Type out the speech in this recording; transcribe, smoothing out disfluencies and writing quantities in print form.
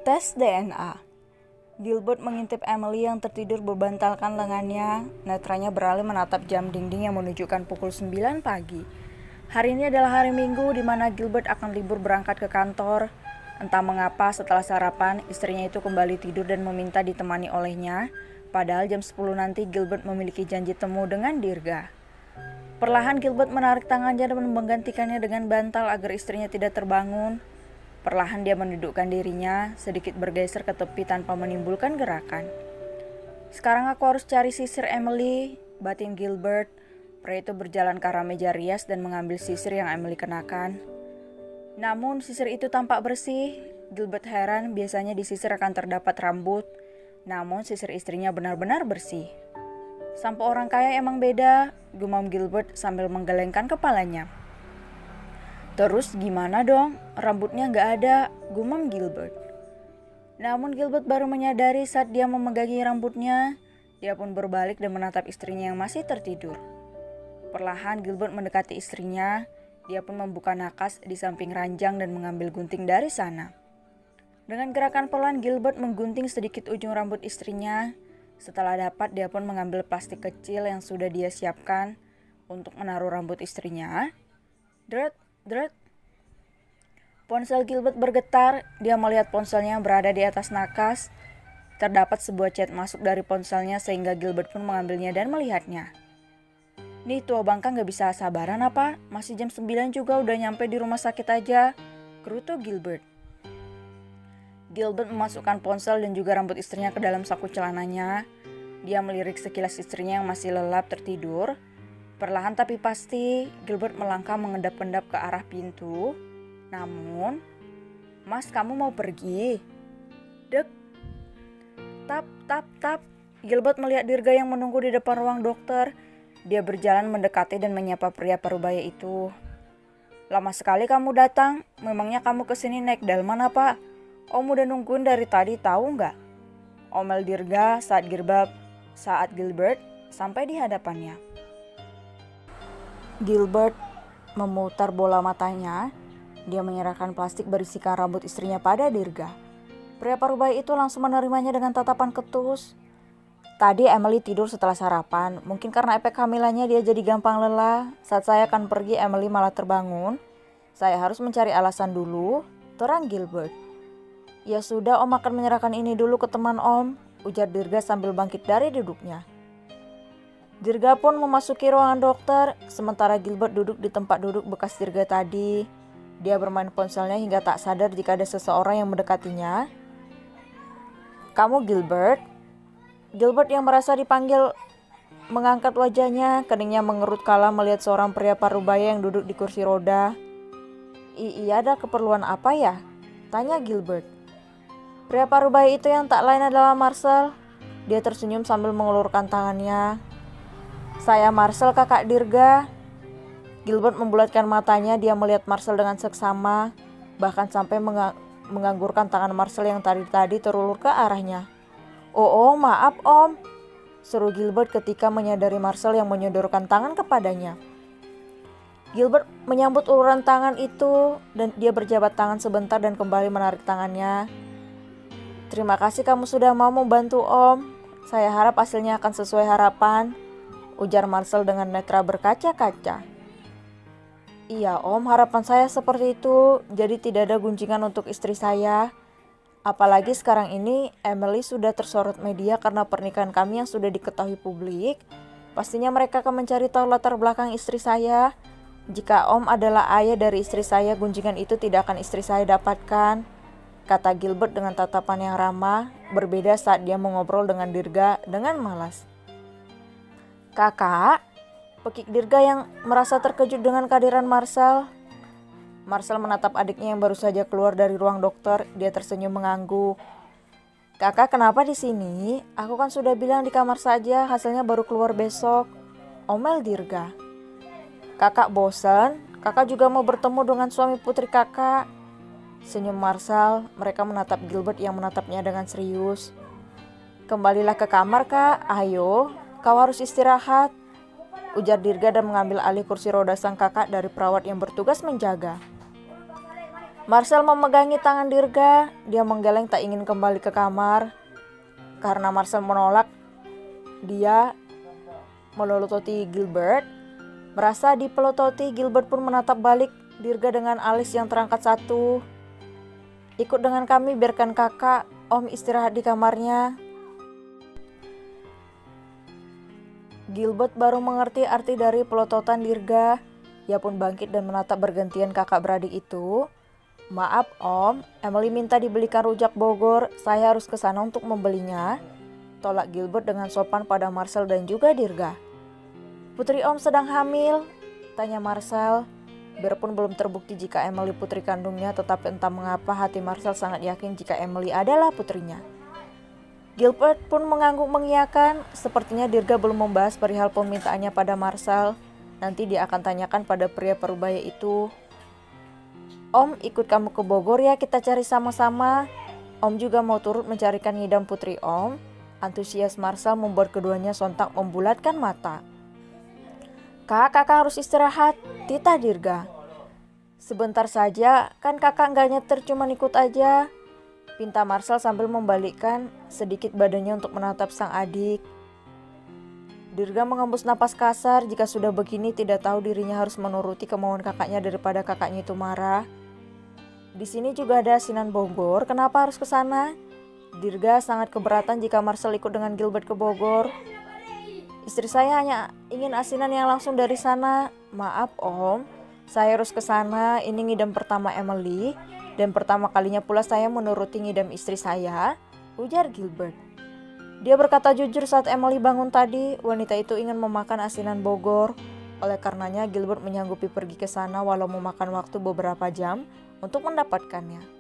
Tes DNA. Gilbert mengintip Emily yang tertidur berbantalkan lengannya. Netranya beralih menatap jam dinding yang menunjukkan pukul 9 pagi. Hari ini adalah hari Minggu di mana Gilbert akan libur berangkat ke kantor. Entah mengapa setelah sarapan, istrinya itu kembali tidur dan meminta ditemani olehnya. Padahal jam 10 nanti Gilbert memiliki janji temu dengan Dirga. Perlahan Gilbert menarik tangannya dan menggantikannya dengan bantal agar istrinya tidak terbangun. Perlahan dia mendudukkan dirinya, sedikit bergeser ke tepi tanpa menimbulkan gerakan. Sekarang aku harus cari sisir Emily, batin Gilbert. Pria itu berjalan ke arah meja rias dan mengambil sisir yang Emily kenakan. Namun sisir itu tampak bersih. Gilbert heran, biasanya di sisir akan terdapat rambut. Namun sisir istrinya benar-benar bersih. Sampo orang kaya emang beda, gumam Gilbert sambil menggelengkan kepalanya. Terus gimana dong? Rambutnya gak ada, gumam Gilbert. Namun Gilbert baru menyadari saat dia memegangi rambutnya. Dia pun berbalik dan menatap istrinya yang masih tertidur. Perlahan Gilbert mendekati istrinya. Dia pun membuka nakas di samping ranjang dan mengambil gunting dari sana. Dengan gerakan pelan Gilbert menggunting sedikit ujung rambut istrinya. Setelah dapat dia pun mengambil plastik kecil yang sudah dia siapkan untuk menaruh rambut istrinya. Dret. Ponsel Gilbert bergetar. Dia melihat ponselnya yang berada di atas nakas. Terdapat sebuah chat masuk dari ponselnya sehingga Gilbert pun mengambilnya dan melihatnya. Nih tua bangka gak bisa sabaran apa? Masih jam 9 juga udah nyampe di rumah sakit aja, gerutu Gilbert. Gilbert memasukkan ponsel dan juga rambut istrinya ke dalam saku celananya. Dia melirik sekilas istrinya yang masih lelap tertidur. Perlahan tapi pasti, Gilbert melangkah mengendap-endap ke arah pintu. Namun, Mas kamu mau pergi? Dek. Tap. Gilbert melihat Dirga yang menunggu di depan ruang dokter. Dia berjalan mendekati dan menyapa pria parubaya itu. Lama sekali kamu datang, memangnya kamu kesini naik delman apa? Om udah nungguin dari tadi tahu nggak? Omel Dirga saat Gilbert sampai di hadapannya. Gilbert memutar bola matanya. Dia menyerahkan plastik berisikan rambut istrinya pada Dirga. Pria parubaya itu langsung menerimanya dengan tatapan ketus. Tadi Emily tidur setelah sarapan. Mungkin karena efek kehamilannya dia jadi gampang lelah. Saat saya akan pergi Emily malah terbangun. Saya harus mencari alasan dulu, terang Gilbert. Ya sudah, Om akan menyerahkan ini dulu ke teman Om, ujar Dirga sambil bangkit dari duduknya. Dirga pun memasuki ruangan dokter, sementara Gilbert duduk di tempat duduk bekas Dirga tadi. Dia bermain ponselnya hingga tak sadar jika ada seseorang yang mendekatinya. Kamu Gilbert? Gilbert yang merasa dipanggil mengangkat wajahnya, keningnya mengerut kala melihat seorang pria parubaya yang duduk di kursi roda. Iya, ada keperluan apa ya? Tanya Gilbert. Pria parubaya itu yang tak lain adalah Marcel. Dia tersenyum sambil mengulurkan tangannya. Saya Marcel, kakak Dirga. Gilbert membulatkan matanya, dia melihat Marcel dengan seksama, bahkan sampai menganggurkan tangan Marcel yang tadi terulur ke arahnya. Oh, maaf Om, seru Gilbert ketika menyadari Marcel yang menyodorkan tangan kepadanya. Gilbert menyambut uluran tangan itu dan dia berjabat tangan sebentar dan kembali menarik tangannya. Terima kasih kamu sudah mau membantu Om. Saya harap hasilnya akan sesuai harapan, ujar Marcel dengan netra berkaca-kaca. Iya Om, harapan saya seperti itu, jadi tidak ada gunjingan untuk istri saya. Apalagi sekarang ini Emily sudah tersorot media karena pernikahan kami yang sudah diketahui publik. Pastinya mereka akan mencari tahu latar belakang istri saya. Jika Om adalah ayah dari istri saya, gunjingan itu tidak akan istri saya dapatkan, kata Gilbert dengan tatapan yang ramah, berbeda saat dia mengobrol dengan Dirga dengan malas. Kakak, pekik Dirga yang merasa terkejut dengan kehadiran Marcel. Marcel menatap adiknya yang baru saja keluar dari ruang dokter. Dia tersenyum mengangguk. Kakak kenapa di sini? Aku kan sudah bilang di kamar saja, hasilnya baru keluar besok, omel Dirga. Kakak bosan? Kakak juga mau bertemu dengan suami putri kakak. Senyum Marshall, mereka menatap Gilbert yang menatapnya dengan serius. Kembalilah ke kamar kak, ayo, kau harus istirahat, ujar Dirga dan mengambil alih kursi roda sang kakak dari perawat yang bertugas menjaga. Marshall memegangi tangan Dirga, dia menggeleng tak ingin kembali ke kamar. Karena Marshall menolak, dia melolototi Gilbert. Merasa dipelototi, Gilbert pun menatap balik Dirga dengan alis yang terangkat satu. Ikut dengan kami, biarkan kakak, om istirahat di kamarnya. Gilbert baru mengerti arti dari pelototan Dirga. Ia pun bangkit dan menatap bergantian kakak beradik itu. Maaf om, Emily minta dibelikan rujak Bogor, saya harus ke sana untuk membelinya. Tolak Gilbert dengan sopan pada Marshall dan juga Dirga. Putri om sedang hamil, tanya Marshall. Biarpun belum terbukti jika Emily putri kandungnya, tetapi entah mengapa hati Marshall sangat yakin jika Emily adalah putrinya. Gilbert pun mengangguk mengiyakan, sepertinya Dirga belum membahas perihal permintaannya pada Marshall. Nanti dia akan tanyakan pada pria parubaya itu. Om ikut kamu ke Bogor ya, kita cari sama-sama. Om juga mau turut mencarikan ngidam putri om. Antusias Marshall membuat keduanya sontak membulatkan mata. Kakak harus istirahat, titah Dirga. Sebentar saja, kan kakak nggak nyetir, cuma ikut aja, pinta Marshall sambil membalikkan sedikit badannya untuk menatap sang adik. Dirga mengembus napas kasar, jika sudah begini tidak tahu dirinya harus menuruti kemauan kakaknya daripada kakaknya itu marah. Di sini juga ada asinan Bogor, kenapa harus ke sana? Dirga sangat keberatan jika Marshall ikut dengan Gilbert ke Bogor. Istri saya hanya ingin asinan yang langsung dari sana. Maaf om, saya harus ke sana. Ini ngidam pertama Emily dan pertama kalinya pula saya menuruti ngidam istri saya, ujar Gilbert. Dia berkata jujur saat Emily bangun tadi. Wanita itu ingin memakan asinan Bogor. Oleh karenanya Gilbert menyanggupi pergi ke sana walau memakan waktu beberapa jam untuk mendapatkannya.